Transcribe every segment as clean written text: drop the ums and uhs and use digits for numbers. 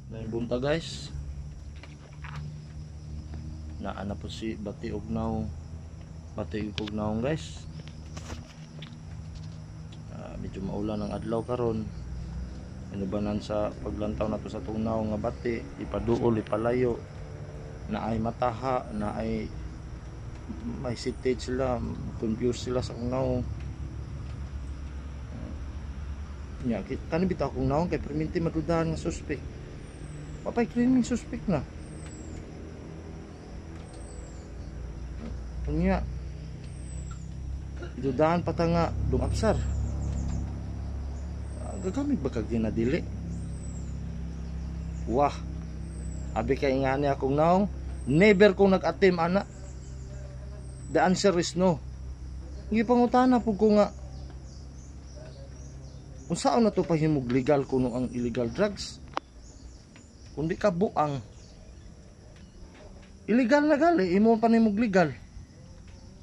Naibunta guys. Naana po si Bati Ugnaw. Bati Ugnaw guys. Medyo maulan ang adlaw karon. Inubanan sa paglantaw na to sa tunaw nga bati, ipaduol, ipalayo. Na ay mataha, na ay may sitage sila, confused sila sa ugnaw. Nya kani bitaw kung naon kay perminti madudahan nga suspect. Papay claiming suspect na. Nya dudahan pa ta nga dumapsar. Gagamit ba kag ginadili? Wah. Abi kay ingani akong naong never kong nag-attempt ana. The answer is no. Hindi pangutana po ko nga kung saan na ito pahimog legal kuno ang illegal drugs. Kundi ka buang illegal na gali, imo pa nimog legal.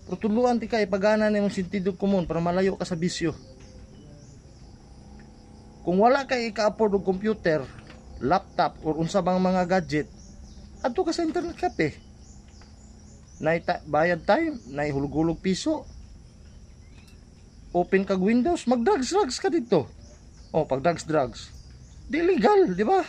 Pero tuluan ti ka ipagana na yung sentido komon para malayo ka sa bisyo. Kung wala kay ika-afford og computer, laptop or unsa bang mga gadget, adto ka sa internet cafe. Bayad time, hulog-hulog piso. Open kag Windows, mag-drugs ka dito. Oh, pag drugs. Di legal, di ba?